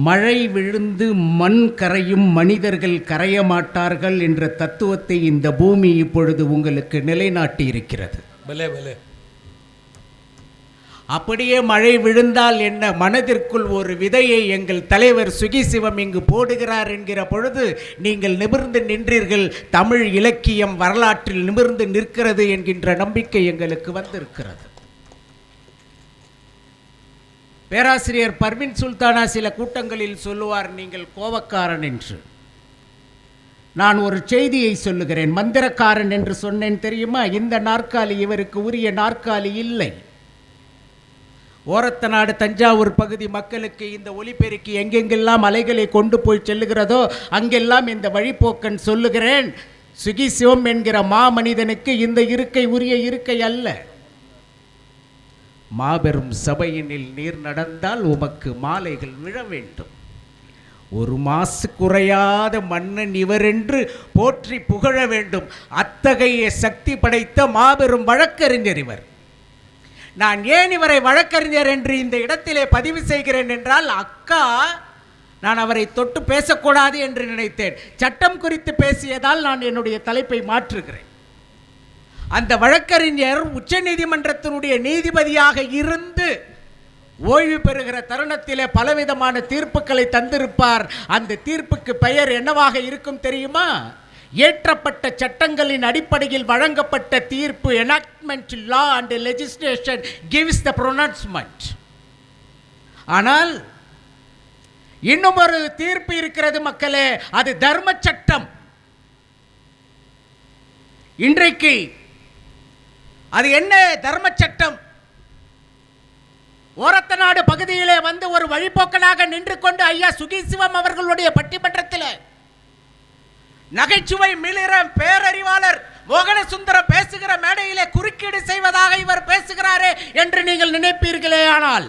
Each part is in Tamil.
மழை விழுந்து மண் கரையும் மனிதர்கள் கரைய மாட்டார்கள் என்ற தத்துவத்தை இந்த பூமி இப்பொழுது உங்களுக்கு நிலைநாட்டி இருக்கிறது. அப்படியே மழை விழுந்தால் என்ன, மனதிற்குள் ஒரு விதையை எங்கள் தலைவர் சுகிசிவம் இங்கு போடுகிறார் என்கிற பொழுது நீங்கள் நிமிர்ந்து நின்றீர்கள். தமிழ் இலக்கியம் வரலாற்றில் நிமிர்ந்து நிற்கிறது என்கின்ற நம்பிக்கை எங்களுக்கு வந்திருக்கிறது. பேராசிரியர் பர்வீன் சுல்தானா சில கூட்டங்களில் சொல்லுவார், நீங்கள் கோபக்காரன் என்று. நான் ஒரு செய்தியை சொல்லுகிறேன். மந்திரக்காரன் என்று சொன்னேன் தெரியுமா? இந்த நாற்காலி இவருக்கு உரிய நாற்காலி இல்லை. ஓரத்த நாடு தஞ்சாவூர் பகுதி மக்களுக்கு இந்த ஒலிபெருக்கி எங்கெங்கெல்லாம் அலைகளை கொண்டு போய் செல்லுகிறதோ அங்கெல்லாம் இந்த வழிபோக்கன் சொல்லுகிறேன், சுகிசிவம் என்கிற மாமனிதனுக்கு இந்த இருக்கை உரிய இருக்கை அல்ல. மாபெரும் சபையினில் நீர் நடந்தால் உமக்கு மாலைகள் விழ வேண்டும். ஒரு மாசு குறையாத மன்னன் இவரென்று போற்றி புகழ வேண்டும். அத்தகைய சக்தி படைத்த மாபெரும் வழக்கறிஞர் இவர். நான் ஏன் இவரை வழக்கறிஞர் என்று இந்த இடத்திலே பதிவு செய்கிறேன் என்றால், அக்கா நான் அவரை தொட்டு பேசக்கூடாது என்று நினைத்தேன். சட்டம் குறித்து பேசியதால் நான் என்னுடைய தலைப்பை மாற்றுகிறேன். அந்த வழக்கறிஞர் உச்ச நீதிமன்றத்தினுடைய நீதிபதியாக இருந்து ஓய்வு பெறுகிற தருணத்திலே பலவிதமான தீர்ப்புகளை தந்திருப்பார். அந்த தீர்ப்புக்கு பெயர் என்னவாக இருக்கும் தெரியுமா? ஏற்றப்பட்ட சட்டங்களின் அடிப்படையில் வழங்கப்பட்ட தீர்ப்பு. enactment law and legislation gives the pronouncement. ஆனால் இன்னும் ஒரு தீர்ப்பு இருக்கிறது மக்களே, அது தர்ம சட்டம். இன்றைக்கு அது என்ன தர்ம சட்டம்? ஓரத்த நாடு பகுதியிலே வந்து ஒரு வழிபோக்கனாக நின்று கொண்டு ஐயா சுகிசிவம் அவர்களுடைய பட்டிமன்றத்தில் நகைச்சுவை மிளிரம் பேரறிவாளர் மோகனசுந்தரம் பேசுகிற மேடையிலே குறுக்கீடு செய்வதாக இவர் பேசுகிறாரே என்று நீங்கள் நினைப்பீர்களே. ஆனால்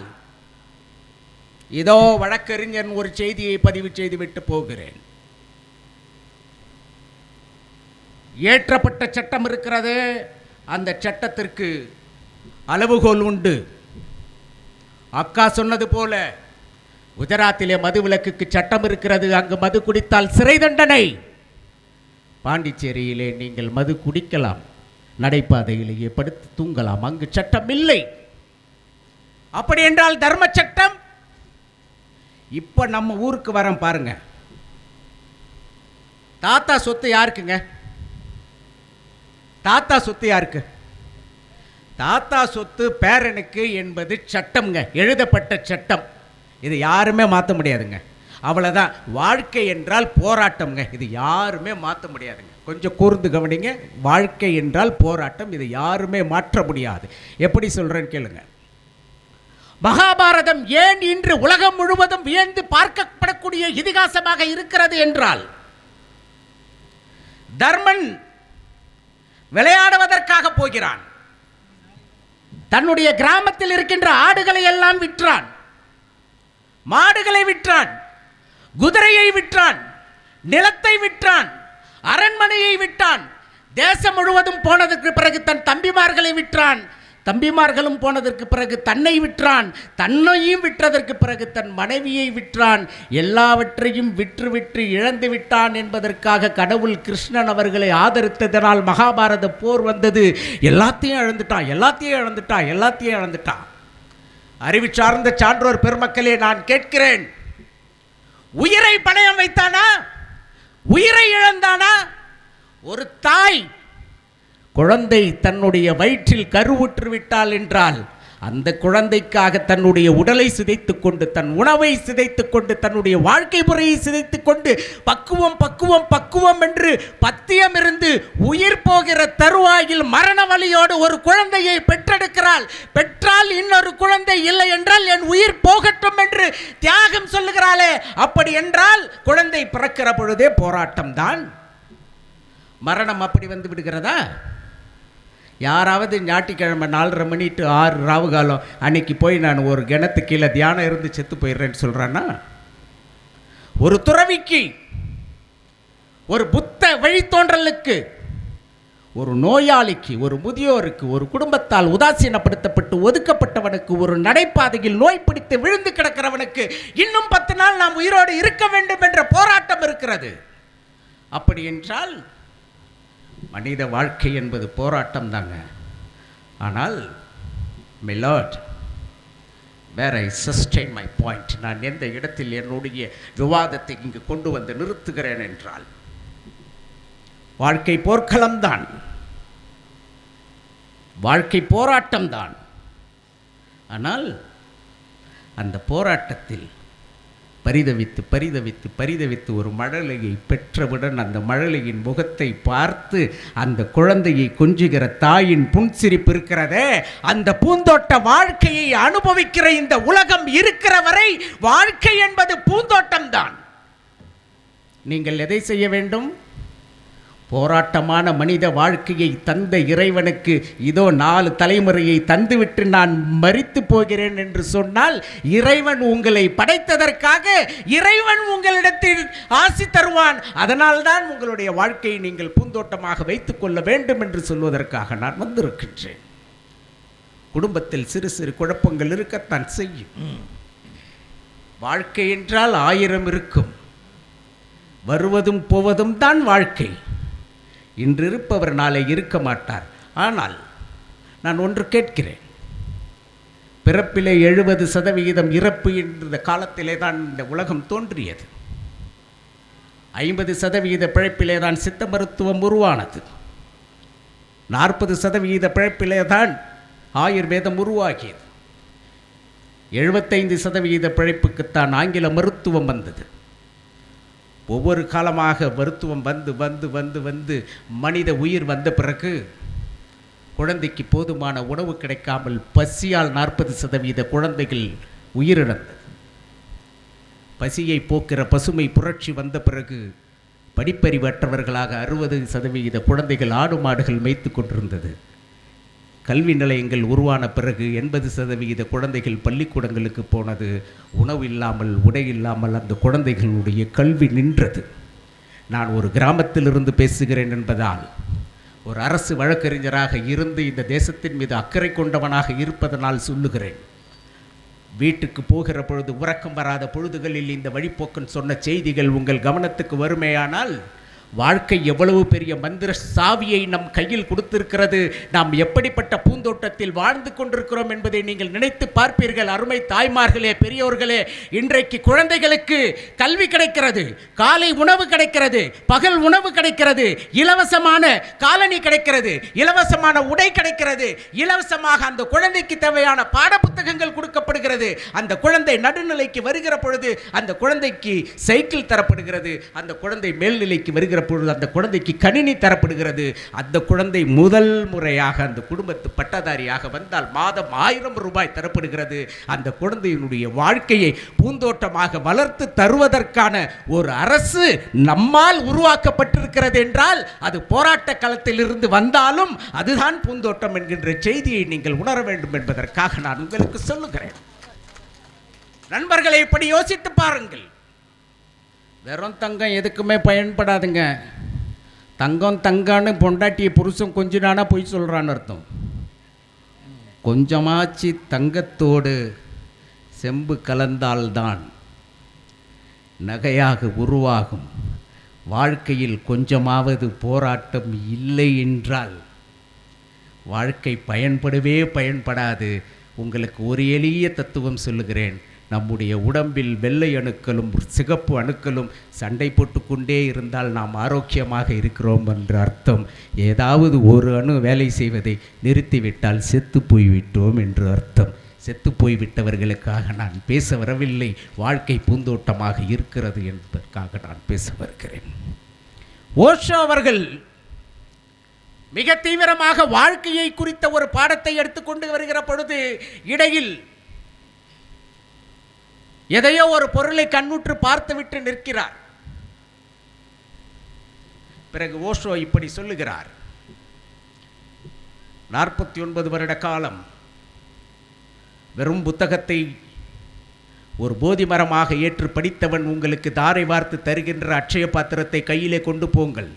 இதோ வழக்கறிஞர் ஒரு செய்தியை பதிவு செய்துவிட்டு போகிறேன். ஏற்றப்பட்ட சட்டம் இருக்கிறது, அந்த சட்டத்திற்கு அளவுகோல் உண்டு. அக்கா சொன்னது போல குஜராத்திலே மது விலக்குக்கு சட்டம் இருக்கிறது. அங்கு மது குடித்தால் சிறை தண்டனை. பாண்டிச்சேரியிலே நீங்கள் மது குடிக்கலாம், நடைபாதையிலேயே படுத்து தூங்கலாம், அங்கு சட்டம் இல்லை. அப்படி என்றால் தர்ம சட்டம். இப்ப நம்ம ஊருக்கு வரோம் பாருங்க. தாத்தா சொத்து யாருக்குங்க? தாத்தா சொத்து யாருக்கு? தாத்தா சொத்து பேரனுக்கு என்பது சட்டம்ங்க, எழுதப்பட்ட சட்டம். இது யாருமே மாற்ற முடியாதுங்க. அவ்வளோதான். வாழ்க்கை என்றால் போராட்டம்ங்க, இது யாருமே மாற்ற முடியாதுங்க. கொஞ்சம் கூர்ந்து கவனிங்க. வாழ்க்கை என்றால் போராட்டம், இது யாருமே மாற்ற முடியாது. எப்படி சொல்கிறேன்னு கேளுங்க. மகாபாரதம் ஏன் இன்று உலகம் முழுவதும் வியந்து பார்க்கப்படக்கூடிய இதிகாசமாக இருக்கிறது என்றால், தர்மன் விளையாடுவதற்காக போகிறான். தன்னுடைய கிராமத்தில் இருக்கின்ற ஆடுகளை எல்லாம் விற்றான், மாடுகளை விற்றான், குதிரையை விற்றான், நிலத்தை விற்றான், அரண்மனையை விற்றான். தேசம் முழுவதும் போனதற்கு பிறகு தன் தம்பிமார்களை விற்றான். தம்பிமார்களும் போனதற்கு பிறகு தன்னை விற்றான். தன்னையும் விற்றதற்கு பிறகு தன் மனைவியை விற்றான். எல்லாவற்றையும் விற்று விற்று இழந்து விட்டான் என்பதற்காக கடவுள் கிருஷ்ணன் அவர்களை ஆதரித்ததனால் மகாபாரத போர் வந்தது. எல்லாத்தையும் இழந்துட்டான், எல்லாத்தையும் இழந்துட்டான், எல்லாத்தையும் இழந்துட்டான். அறிவு சார்ந்த சான்றோர் பெருமக்களே, நான் கேட்கிறேன், உயிரை பணயம் வைத்தானா? உயிரை இழந்தானா? ஒரு தாய் குழந்தை தன்னுடைய வயிற்றில் கருவுற்று விட்டாள் என்றால் அந்த குழந்தைக்காக தன்னுடைய உடலை சிதைத்துக் கொண்டு, தன் உணவை சிதைத்துக் கொண்டு, தன்னுடைய வாழ்க்கை முறையை சிதைத்துக் கொண்டு பக்குவம் பக்குவம் பக்குவம் என்று பத்தியம் இருந்து உயிர் போகிற தருவாயில் மரண வலியோடு ஒரு குழந்தையை பெற்றெடுக்கிறாள். பெற்றால் இன்னொரு குழந்தை இல்லை என்றால் என் உயிர் போகட்டும் என்று தியாகம் சொல்லுகிறாளே. அப்படி என்றால் குழந்தை பிறக்கிற பொழுதே போராட்டம் தான். மரணம் அப்படி வந்து விடுகிறதா? யாராவது ஞாயிற்றுக்கிழமை 4:30 மணி to 6 ராவு காலம் அன்னைக்கு போய் நான் ஒரு கிணத்து கீழே தியானம் இருந்து செத்து போயிடுறேன்னு சொல்கிறான்னா? ஒரு துறவிக்கு, ஒரு புத்த வழித்தோன்றலுக்கு, ஒரு நோயாளிக்கு, ஒரு முதியோருக்கு, ஒரு குடும்பத்தால் உதாசீனப்படுத்தப்பட்டு ஒதுக்கப்பட்டவனுக்கு, ஒரு நடைபாதையில் நோய் பிடித்து விழுந்து கிடக்கிறவனுக்கு இன்னும் 10 நாள் நாம் உயிரோடு இருக்க வேண்டும் என்ற போராட்டம் இருக்கிறது. அப்படி என்றால் மனித வாழ்க்கை என்பது போராட்டம் தாங்க. ஆனால் my lord, where I sustain my point, நான் எந்த இடத்தில் என்னுடைய விவாதத்தை இங்கு கொண்டு வந்து நிறுத்துகிறேன் என்றால், வாழ்க்கை போர்க்களம்தான், வாழ்க்கை போராட்டம்தான். ஆனால் அந்த போராட்டத்தில் பரிதவித்து பரிதவித்து பரிதவித்து ஒரு மழலையை பெற்றவுடன் அந்த மழலையின் முகத்தை பார்த்து அந்த குழந்தையை கொஞ்சுகிற தாயின் புன்சிரிப்பு இருக்கிறதே, அந்த பூந்தோட்ட வாழ்க்கையை அனுபவிக்கிற இந்த உலகம் இருக்கிற வரை வாழ்க்கை என்பது பூந்தோட்டம்தான். நீங்கள் எதை செய்ய வேண்டும்? போராட்டமான மனித வாழ்க்கையை தந்த இறைவனுக்கு இதோ 4 தலைமுறையை தந்துவிட்டு நான் மரித்து போகிறேன் என்று சொன்னால், இறைவன் உங்களை படைத்ததற்காக இறைவன் உங்களிடத்தில் ஆசி தருவான். அதனால்தான் உங்களுடைய வாழ்க்கையை நீங்கள் பூந்தோட்டமாக வைத்துக் கொள்ள வேண்டும் என்று சொல்வதற்காக நான் வந்திருக்கின்றேன். குடும்பத்தில் சிறு சிறு குழப்பங்கள் இருக்கத்தான் செய்யும். வாழ்க்கை என்றால் 1000 இருக்கும். வருவதும் போவதும் தான் வாழ்க்கை. இன்று இருப்பவர் நாளை இருக்க மாட்டார். ஆனால் நான் ஒன்று கேட்கிறேன், பிறப்பிலே 70% இறப்பு என்ற காலத்திலே தான் இந்த உலகம் தோன்றியது. 50% பிழைப்பிலே தான் சித்த மருத்துவம் உருவானது. 40% பிழைப்பிலே தான் ஆயுர்வேதம் உருவாகியது. 75% பிழைப்புக்குத்தான் ஆங்கில மருத்துவம் வந்தது. ஒவ்வொரு காலமாக மருத்துவம் வந்து வந்து வந்து வந்து மனித உயிர் வந்த பிறகு குழந்தைக்கு போதுமான உணவு கிடைக்காமல் பசியால் 40% குழந்தைகள் உயிரிழந்தது. பசியை போக்குற பசுமை புரட்சி வந்த பிறகு படிப்பறிவற்றவர்களாக 60% குழந்தைகள் ஆடு மாடுகள் மேய்த்து கொண்டிருந்தது. கல்வி நிலையங்கள் உருவான பிறகு 80% குழந்தைகள் பள்ளிக்கூடங்களுக்கு போனது. உணவு இல்லாமல், உடை இல்லாமல் அந்த குழந்தைகளுடைய கல்வி நின்றது. நான் ஒரு கிராமத்திலிருந்து பேசுகிறேன் என்பதால், ஒரு அரசு வழக்கறிஞராக இருந்து இந்த தேசத்தின் மீது அக்கறை கொண்டவனாக இருப்பதனால் சொல்லுகிறேன். வீட்டுக்கு போகிற பொழுது உறக்கம் வராத பொழுதுகளில் இந்த வழிப்போக்கன் சொன்ன செய்திகள் உங்கள் கவனத்துக்கு வருமேயானால், வாழ்க்கை எவ்வளவு பெரிய மந்திர சாவியை நம் கையில் கொடுத்திருக்கிறது, நாம் எப்படிப்பட்ட பூந்தோட்டத்தில் வாழ்ந்து கொண்டிருக்கிறோம் என்பதை நீங்கள் நினைத்து பார்ப்பீர்கள். அருமை தாய்மார்களே, பெரியோர்களே, இன்றைக்கு குழந்தைகளுக்கு கல்வி கிடைக்கிறது, காலை உணவு கிடைக்கிறது, பகல் உணவு கிடைக்கிறது, இலவசமான காலணி கிடைக்கிறது, இலவசமான உடை கிடைக்கிறது, இலவசமாக அந்த குழந்தைக்கு தேவையான பாட புத்தகங்கள் கொடுக்கப்படுகிறது. அந்த குழந்தை நடுநிலைக்கு வருகிற பொழுது அந்த குழந்தைக்கு சைக்கிள் தரப்படுகிறது. அந்த குழந்தை மேல்நிலைக்கு வருகிற பொழுது அந்த குழந்தைக்கு கணினி தரப்படுகிறது. அந்த குழந்தை முதல் முறையாக அந்த குடும்பத்து பட்டதாரியாக வந்தால் மாதம் 1000 ரூபாய் தரப்படுகிறது. அந்த குழந்தையினுடைய வாழ்க்கையை பூந்தோட்டமாக வளர்த்து தருவதற்கான ஒரு அரசு நம்மால் உருவாக்கப்பட்டிருக்கிறது என்றால், அது போராட்ட களத்தில் இருந்து வந்தாலும் அதுதான் பூந்தோட்டம் என்கின்ற செய்தியை நீங்கள் உணர வேண்டும் என்பதற்காக நான் உங்களுக்கு சொல்லுகிறேன். நண்பர்களை இப்படி யோசித்து பாருங்கள். வெறும் தங்கம் எதுக்குமே பயன்படாதுங்க. தங்கம் தங்கன்னு பொண்டாட்டியை புருஷன் கொஞ்சினானா பொய் சொல்கிறான்னு அர்த்தம். கொஞ்சமாச்சு தங்கத்தோடு செம்பு கலந்தால்தான் நகையாக உருவாகும். வாழ்க்கையில் கொஞ்சமாவது போராட்டம் இல்லை என்றால் வாழ்க்கை பயன்படவே பயன்படாது. உங்களுக்கு ஒரு எளிய தத்துவம் சொல்லுகிறேன். நம்முடைய உடம்பில் வெள்ளை அணுக்களும் சிகப்பு அணுக்களும் சண்டை போட்டுக்கொண்டே இருந்தால் நாம் ஆரோக்கியமாக இருக்கிறோம் என்று அர்த்தம். ஏதாவது ஒரு அணு வேலை செய்வதை நிறுத்திவிட்டால் செத்து போய்விட்டோம் என்று அர்த்தம். செத்து போய்விட்டவர்களுக்காக நான் பேச வரவில்லை. வாழ்க்கை பூந்தோட்டமாக இருக்கிறது என்பதற்காக நான் பேச வருகிறேன். ஓஷோ அவர்கள் மிக தீவிரமாக வாழ்க்கையை குறித்த ஒரு பாடத்தை எடுத்துக்கொண்டு வருகிற பொழுது இடையில் எதையோ ஒரு பொருளை கண்ணுற்று பார்த்துவிட்டு நிற்கிறார். பிறகு ஓஷோ இப்படி சொல்லுகிறார், 49 வருட காலம் வெறும் புத்தகத்தை ஒரு போதி மரமாக ஏற்று படித்தவன் உங்களுக்கு தாரை வார்த்து தருகின்ற அட்சய பாத்திரத்தை கையிலே கொண்டு போங்கள்.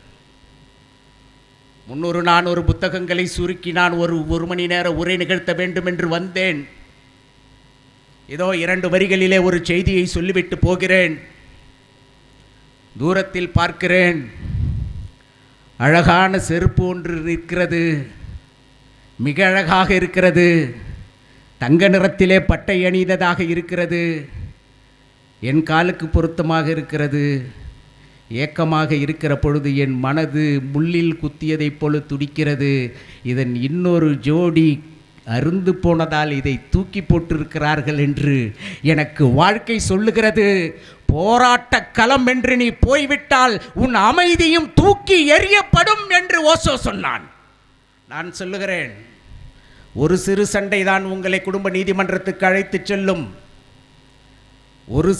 300 400 புத்தகங்களை சுருக்கி நான் ஒரு மணி நேர உரை நிகழ்த்த வேண்டும் என்று வந்தேன். ஏதோ 2 வரிகளிலே ஒரு செய்தியை சொல்லிவிட்டு போகிறேன். தூரத்தில் பார்க்கிறேன், அழகான செருப்பு ஒன்று இருக்கிறது, மிக அழகாக இருக்கிறது, தங்க நிறத்திலே பட்டை அணிந்ததாக இருக்கிறது, என் காலுக்கு பொருத்தமாக இருக்கிறது. ஏக்கமாக இருக்கிற பொழுது என் மனது முள்ளில் குத்தியதைப் போல துடிக்கிறது. இதன் இன்னொரு ஜோடி அருந்து போனதால் இதை தூக்கி போட்டிருக்கிறார்கள் என்று எனக்கு வாழ்க்கை சொல்லுகிறது. போராட்ட களம் என்று நீ போய்விட்டால் உன் அமைதியும் தூக்கி எறியப்படும் என்று ஓசோ சொன்னான். நான் சொல்லுகிறேன், ஒரு சிறு சண்டை தான் உங்களை குடும்ப நீதிமன்றத்துக்கு அழைத்து செல்லும். ஒரு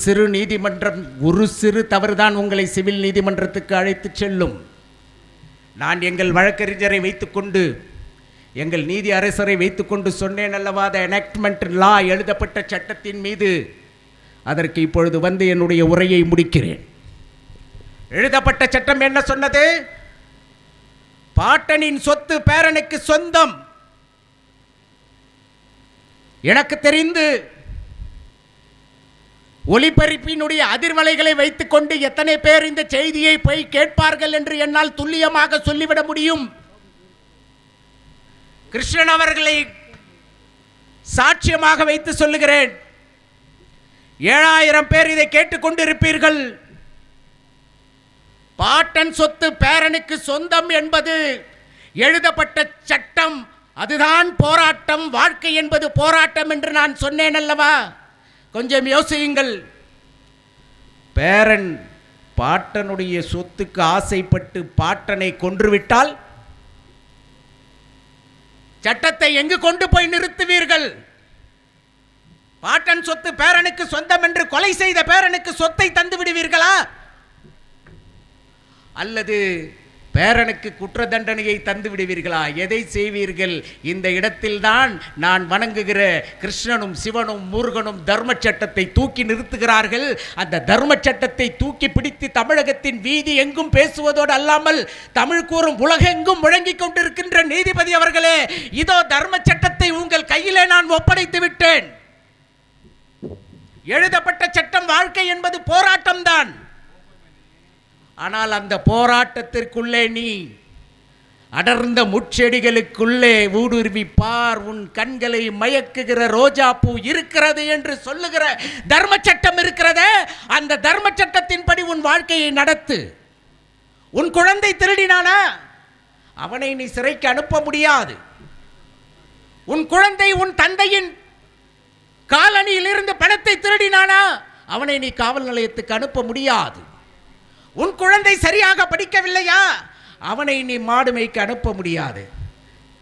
சிறு தவறுதான் உங்களை சிவில் நீதிமன்றத்துக்கு அழைத்து செல்லும். நான் எங்கள் வழக்கறிஞரை வைத்துக்கொண்டு, எங்கள் நீதி அரசரை வைத்துக்கொண்டு சொன்னேன் அல்லவா, த எனாக்ட்மெண்ட் லா, எழுதப்பட்ட சட்டத்தின் மீது. அதற்கு இப்பொழுது வந்து என்னுடைய உரையை முடிக்கிறேன். எழுதப்பட்ட சட்டம் என்ன சொன்னது? பாட்டனின் சொத்து பேரனுக்கு சொந்தம். எனக்கு தெரிந்து ஒலிபரப்பினுடைய அதிர்வலைகளை வைத்துக்கொண்டு எத்தனை பேர் இந்த செய்தியை போய் கேட்பார்கள் என்று என்னால் துல்லியமாக சொல்லிவிட முடியும். கிருஷ்ணன் அவர்களை சாட்சியமாக வைத்து சொல்லுகிறேன், 7000 பேர் இதை கேட்டுக்கொண்டிருப்பீர்கள். பாட்டன் சொத்து பேரனுக்கு சொந்தம் என்பது எழுதப்பட்ட சட்டம். அதுதான் போராட்டம். வாழ்க்கை என்பது போராட்டம் என்று நான் சொன்னேன் அல்லவா? கொஞ்சம் யோசியுங்கள். பேரன் பாட்டனுடைய சொத்துக்கு ஆசைப்பட்டு பாட்டனை கொன்றுவிட்டால் சட்டத்தை எங்கு கொண்டு போய் நிறுத்துவீர்கள்? பாட்டன் சொத்து பேரனுக்கு சொந்தம் என்று கொலை செய்த பேரனுக்கு சொத்தை தந்து விடுவீர்களா? அல்லது பேரனுக்கு குற்ற தண்டனையை தந்து விடுவீர்களா? எதை செய்வீர்கள்? இந்த இடத்தில்தான் நான் வணங்குகிற கிருஷ்ணனும் சிவனும் முருகனும் தர்ம சட்டத்தை தூக்கி நிறுத்துகிறார்கள். அந்த தர்ம சட்டத்தை தூக்கி பிடித்து தமிழகத்தின் வீதி எங்கும் பேசுவதோடு அல்லாமல் தமிழ் கூறும் உலகெங்கும் முழங்கிக் கொண்டிருக்கின்ற நீதிபதி அவர்களே, இதோ தர்ம சட்டத்தை உங்கள் கையிலே நான் ஒப்படைத்து விட்டேன். எழுதப்பட்ட சட்டம். வாழ்க்கை என்பது போராட்டம் தான். ஆனால் அந்த போராட்டத்திற்குள்ளே நீ அடர்ந்த முட்செடிகளுக்குள்ளே ஊடுருவி பார், உன் கண்களை மயக்குகிற ரோஜா பூ இருக்கிறது என்று சொல்லுகிற தர்ம சட்டம் இருக்கிறதே, அந்த தர்ம சட்டத்தின்படி உன் வாழ்க்கையை நடத்து. உன் குழந்தை திருடினானா, அவனை நீ சிறைக்கு அனுப்ப முடியாது. உன் குழந்தை உன் தந்தையின் காலணியிலிருந்து பணத்தை திருடினானா, அவனை நீ காவல் நிலையத்துக்கு அனுப்ப முடியாது. உன் குழந்தை சரியாக படிக்கவில்லையா, அவனை நீ மாடு மேய்க்க அனுப்ப முடியாது.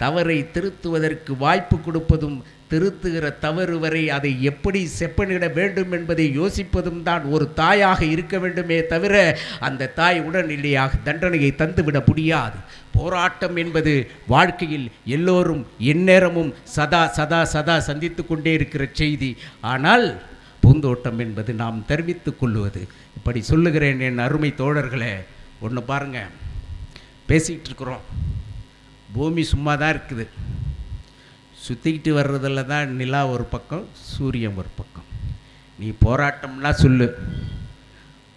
தவறை திருத்துவதற்கு வாய்ப்பு கொடுப்பதும், திருத்துகிற தவறு வரை அதை எப்படி செப்பனிட வேண்டும் என்பதை யோசிப்பதும் தான் ஒரு தாயாக இருக்க வேண்டுமே தவிர அந்த தாய் உடனடியாக தண்டனையை தந்துவிட முடியாது. போராட்டம் என்பது வாழ்க்கையில் எல்லோரும் எந்நேரமும் சதா சதா சதா சந்தித்து கொண்டே இருக்கிற செய்தி. ஆனால் பூந்தோட்டம் என்பது நாம் தெரிவித்துக் கொள்வது. இப்படி சொல்லுகிறேன் என் அருமை தோழர்களே. ஒன்று பாருங்கள், பேசிக்கிட்டு இருக்கிறோம், பூமி சும்மா தான் இருக்குது, சுற்றிக்கிட்டு வர்றதில் தான் நிலா ஒரு பக்கம், சூரியன் ஒரு பக்கம். நீ போராட்டம்னா சொல்லு,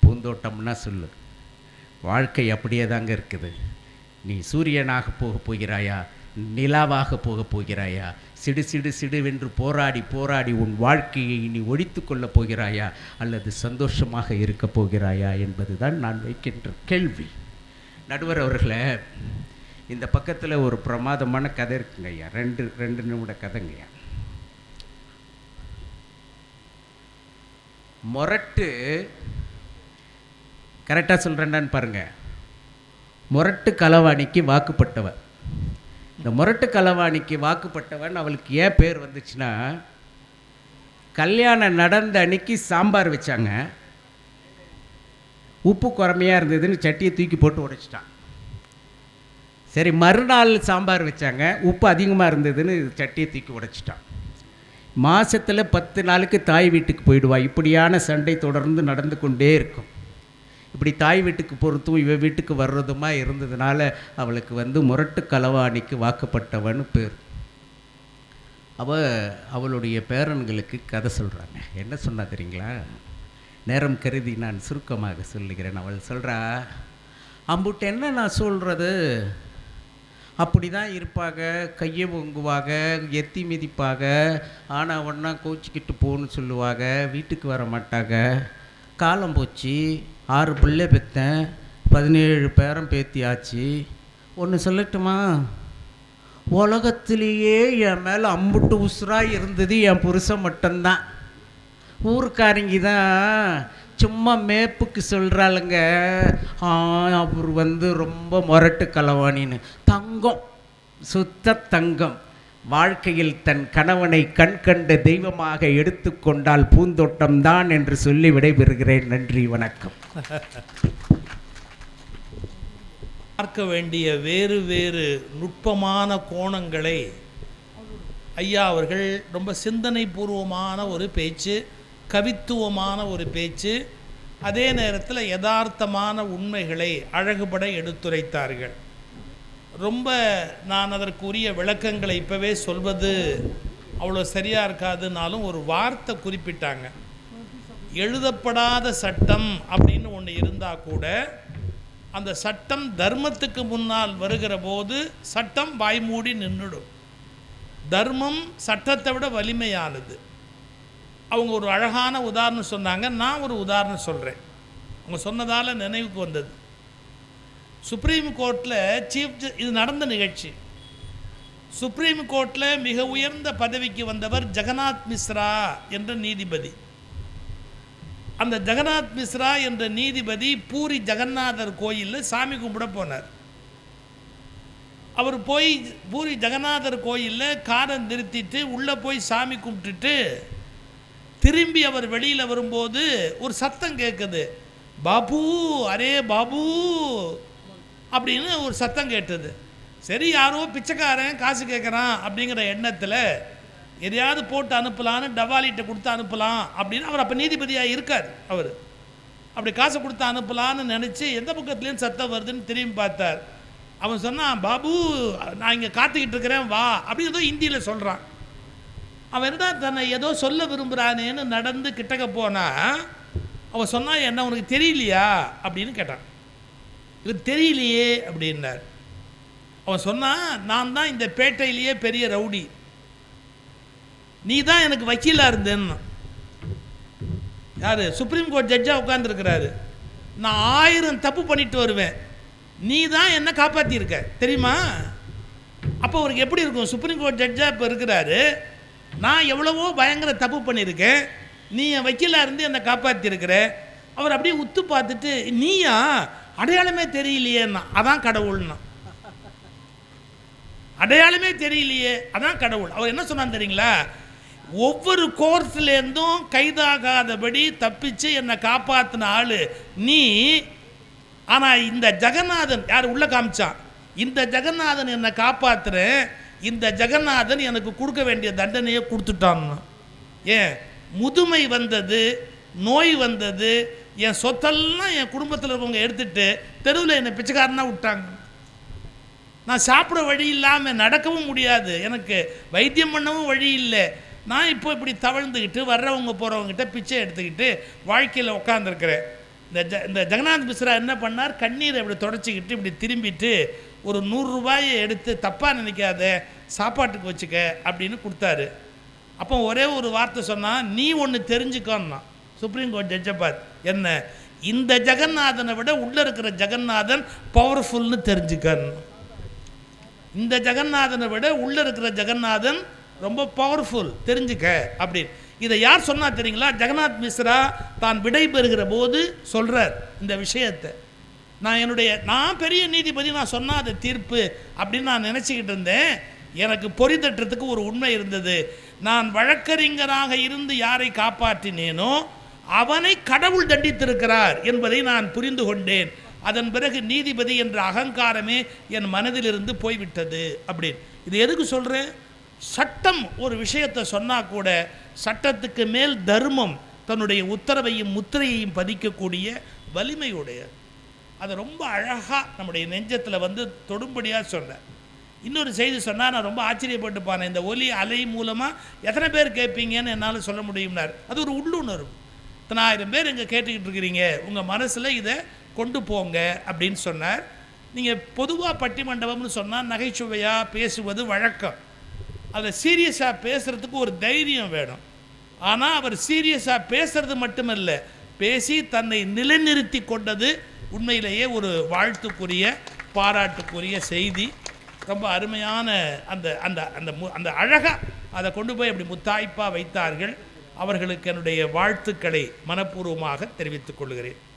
பூந்தோட்டம்னா சொல்லு, வாழ்க்கை அப்படியே தாங்க இருக்குது. நீ சூரியனாக போகிறாயா, நிலாவாக போகிறாயா, சிடு சிடு சிடுவென்று போராடி போராடி உன் வாழ்க்கையை நீ ஒழித்து கொள்ளப் போகிறாயா, அல்லது சந்தோஷமாக இருக்கப் போகிறாயா என்பது தான் நான் வைக்கின்ற கேள்வி. நடுவர் அவர்களே, இந்த பக்கத்தில் ஒரு பிரமாதமான கதை இருக்குங்க ஐயா. ரெண்டு நிமிட கதைங்கய்யா. மொரட்டு, கரெக்டாக சொல்கிறேன்னான்னு பாருங்கள், மொரட்டு களவாணிக்கு வாக்குப்பட்டவன். இந்த மொரட்டு களவாணிக்கு வாக்குப்பட்டவன் அவளுக்கு ஏன் பேர் வந்துச்சுன்னா, கல்யாணம் நடந்த அன்னைக்கு சாம்பார் வச்சாங்க, உப்பு குறைமையாக இருந்ததுன்னு சட்டியை தூக்கி போட்டு உடைச்சிட்டான். சரி, மறுநாள் சாம்பார் வச்சாங்க, உப்பு அதிகமாக இருந்ததுன்னு சட்டியை தூக்கி உடைச்சிட்டான். மாதத்தில் 10 நாளுக்கு தாய் வீட்டுக்கு போயிடுவா. இப்படியான சண்டை தொடர்ந்து நடந்து கொண்டே இருக்கும். இப்படி தாய் வீட்டுக்கு பொறுத்தும் இவ வீட்டுக்கு வர்றதுமா இருந்ததுனால அவளுக்கு முரட்டு களவாணிக்கு வாக்கப்பட்டவன்னு பேர். அவளுடைய பேரன்களுக்கு கதை சொல்கிறாங்க. என்ன சொன்னா தெரியுங்களா? நேரம் கருதி நான் சுருக்கமாக சொல்லுகிறேன். அவள் சொல்கிறா, அம்புட்டு என்ன நான் சொல்கிறது, அப்படி தான் இருப்பாங்க, கையை பொங்குவாங்க, எத்தி மிதிப்பாங்க, ஆனால் ஒன்றா கோச்சிக்கிட்டு போகணுன்னு சொல்லுவாங்க, வீட்டுக்கு வர மாட்டாங்க. காலம் போச்சு, 6 பிள்ளை பெற்றேன், 17 பேரம் பேத்தியாச்சு. ஒன்று சொல்லட்டுமா, உலகத்திலேயே என் மேலே அம்புட்டு உசுராக இருந்தது என் புருஷன் மட்டும்தான். ஊருக்காரங்க தான் சும்மா மேப்புக்கு சொல்கிறாளுங்க, அவர் ரொம்ப முரட்டு களவாணின்னு. தங்கம், சுத்த தங்கம். வாழ்க்கையில் தன் கணவனை கண்கண்ட தெய்வமாக எடுத்துக்கொண்டால் பூந்தோட்டம்தான் என்று சொல்லி விடைபெறுகிறேன். நன்றி, வணக்கம். பார்க்க வேண்டிய வேறு வேறு நுட்பமான கோணங்களை ஐயா அவர்கள் ரொம்ப சிந்தனை பூர்வமான ஒரு பேச்சு, கவித்துவமான ஒரு பேச்சு, அதே நேரத்தில் யதார்த்தமான உண்மைகளை அழகுபட எடுத்துரைத்தார்கள். ரொம்ப நான் அதற்குரிய விளக்கங்களை இப்போவே சொல்வது அவ்வளோ சரியாக இருக்காதுனாலும் ஒரு வார்த்தை குறிப்பிட்டாங்க. எழுதப்படாத சட்டம் அப்படின்னு ஒன்று இருந்தால் கூட அந்த சட்டம் தர்மத்துக்கு முன்னால் வருகிற போது சட்டம் வாய்மூடி நின்றுடும். தர்மம் சட்டத்தை விட வலிமையானது. அவங்க ஒரு அழகான உதாரணம் சொன்னாங்க. நான் ஒரு உதாரணம் சொல்கிறேன். அவங்க சொன்னதால் நினைவுக்கு வந்தது. சுப்ரீம் கோர்ட்டில் இது நடந்த நிகழ்ச்சி. சுப்ரீம் கோர்ட்டில் மிக உயர்ந்த பதவிக்கு வந்தவர் ஜெகநாத் மிஸ்ரா என்ற நீதிபதி. அந்த ஜெகநாத் மிஸ்ரா என்ற நீதிபதி பூரி ஜெகநாதர் கோயிலில் சாமி கும்பிட போனார். அவர் போய் பூரி ஜெகநாதர் கோயிலில் காரை நிறுத்திட்டு உள்ளே போய் சாமி கும்பிட்டுட்டு திரும்பி அவர் வெளியில் வரும்போது ஒரு சத்தம் கேட்குது. பாபு, அரே பாபு அப்படின்னு ஒரு சத்தம் கேட்டது. சரி, யாரோ பிச்சைக்காரன் காசு கேட்குறான் அப்படிங்கிற எண்ணத்தில் எதையாவது போட்டு அனுப்பலான்னு டவாலிட்ட கொடுத்து அனுப்பலாம் அப்படின்னு அவர் அப்போ நீதிபதியாக இருக்கார். அவர் அப்படி காசை கொடுத்து அனுப்பலான்னு நினச்சி எந்த பக்கத்துலேயும் சத்தம் வருதுன்னு திரும்பி பார்த்தார். அவன் சொன்னான், பாபு நான் இங்கே காத்துக்கிட்டு இருக்கிறேன் வா அப்படின்னு ஏதோ ஹிந்தியில் சொல்கிறான். அவன் என்ன தன்னை ஏதோ சொல்ல விரும்புகிறானேன்னு நடந்து கிட்டக்க போனால் அவன் சொன்னான், என்ன உனக்கு தெரியலையா அப்படின்னு கேட்டான். இது தெரியலையே அப்படின்னார். அவன் சொன்னான், நான் தான் இந்த பேட்டையிலேயே பெரிய ரவுடி, நீ தான் எனக்கு வக்கீலாக இருந்தேன்னு. யார்? சுப்ரீம் கோர்ட் ஜட்ஜாக உட்காந்துருக்கிறாரு. நான் 1000 தப்பு பண்ணிட்டு வருவேன், நீ தான் என்னை காப்பாற்றியிருக்க தெரியுமா? அப்போ அவருக்கு எப்படி இருக்கும்? சுப்ரீம் கோர்ட் ஜட்ஜாக இப்போ இருக்கிறாரு, நான் எவ்வளவோ பயங்கர தப்பு பண்ணியிருக்கேன், நீ என் வக்கீலாக இருந்து என்னை காப்பாற்றிருக்கிற. அவர் அப்படியே உத்து பார்த்துட்டு, நீயா? அடையாளமே தெரியலையேன்னா. அதான் கடவுள்னா. அடையாளமே தெரியலையே, அதான் கடவுள். அவர் என்ன சொன்னான்னு தெரியுங்களா? ஒவ்வொரு கோர்ஸ்லேருந்தும் கைதாகாதபடி தப்பிச்சு என்னை காப்பாற்றின ஆள் நீ. ஆனால் இந்த ஜெகநாதன் யார் உள்ள காமிச்சான், இந்த ஜெகநாதன் என்னை காப்பாற்றுறேன், இந்த ஜெகநாதன் எனக்கு கொடுக்க வேண்டிய தண்டனையை கொடுத்துட்டான். ஏன்? முதுமை வந்தது, நோய் வந்தது, என் சொத்தெல்லாம் என் குடும்பத்தில் இருக்கவங்க எடுத்துட்டு தெருவில் என்னை பிச்சைக்காரனாக விட்டாங்க. நான் சாப்பிட வழி இல்லாமல் நடக்கவும் முடியாது, எனக்கு வைத்தியம் பண்ணவும் வழி இல்லை. நான் இப்போ இப்படி தவழ்ந்துக்கிட்டு வர்றவங்க போகிறவங்ககிட்ட பிச்சை எடுத்துக்கிட்டு வாழ்க்கையில் உட்காந்துருக்கிறேன். இந்த ஜெகநாத் மிஸ்ரா என்ன பண்ணார்? கண்ணீரை இப்படி தொடச்சிக்கிட்டு இப்படி திரும்பிட்டு ஒரு 100 ரூபாயை எடுத்து, தப்பாக நினைக்காத, சாப்பாட்டுக்கு வச்சுக்க அப்படின்னு கொடுத்தாரு. அப்போ ஒரே ஒரு வார்த்தை சொன்னால், நீ ஒன்று தெரிஞ்சுக்கோன்னா சுப்ரீம் கோர்ட் ஜட்ஜை பார்த்து. என்ன? இந்த ஜெகநாதனை விட உள்ளே இருக்கிற ஜெகநாதன் பவர்ஃபுல்னு தெரிஞ்சுக்கணும். இந்த ஜெகநாதனை விட உள்ளே இருக்கிற ஜெகநாதன் ரொம்ப பவர்ஃபுல், தெரிஞ்சுக்க அப்படின்னு. இதை யார் சொன்னா தெரியுங்களா? ஜெகநாத் மிஸ்ரா தான் விடைபெறுகிற போது சொல்கிறார் இந்த விஷயத்தை. நான் பெரிய நீதிபதி, நான் சொன்ன அது தீர்ப்பு அப்படின்னு நான் நினச்சிக்கிட்டு இருந்தேன். எனக்கு பொறி தட்டுறதுக்கு ஒரு உண்மை இருந்தது. நான் வழக்கறிஞராக இருந்து யாரை காப்பாற்றினேனோ அவனை கடவுள் தண்டித்திருக்கிறார் என்பதை நான் புரிந்து கொண்டேன். அதன் பிறகு நீதிபதி என்ற அகங்காரமே என் மனதிலிருந்து போய்விட்டது அப்படின்னு. இது எதுக்கு சொல்கிறேன்? சட்டம் ஒரு விஷயத்தை சொன்னால் கூட சட்டத்துக்கு மேல் தர்மம் தன்னுடைய உத்தரவையும் முத்திரையையும் பதிக்கக்கூடிய வலிமையுடைய, அதை ரொம்ப அழகாக நம்முடைய நெஞ்சத்தில் வந்து தொடும்படியாக சொன்னார். இன்னொரு செய்தி சொன்னால் நான் ரொம்ப ஆச்சரியப்பட்டுப்பானேன், இந்த ஒலி அலை மூலமாக எத்தனை பேர் கேட்பீங்கன்னு என்னால் சொல்ல முடியும்னார். அது ஒரு உள்ளுணர்வு. 1000 பேர் இங்கே கேட்டுக்கிட்டு இருக்கிறீங்க, உங்கள் மனசில் இதை கொண்டு போங்க அப்படின்னு சொன்னார். நீங்கள் பொதுவாக பட்டிமண்டபம்னு சொன்னால் நகைச்சுவையாக பேசுவது வழக்கம். அதை சீரியஸாக பேசுகிறதுக்கு ஒரு தைரியம் வேணும். ஆனால் அவர் சீரியஸாக பேசுறது மட்டுமல்ல, பேசி தன்னை நிலைநிறுத்தி கொண்டது உண்மையிலேயே ஒரு வாழ்த்துக்குரிய பாராட்டுக்குரிய செய்தி. ரொம்ப அருமையான அந்த அந்த அந்த அந்த அழகாக அதை கொண்டு போய் அப்படி முத்தாய்ப்பாக வைத்தார்கள். அவர்களுக்கு என்னுடைய வாழ்த்துக்களை மனப்பூர்வமாக தெரிவித்துக் கொள்கிறேன்.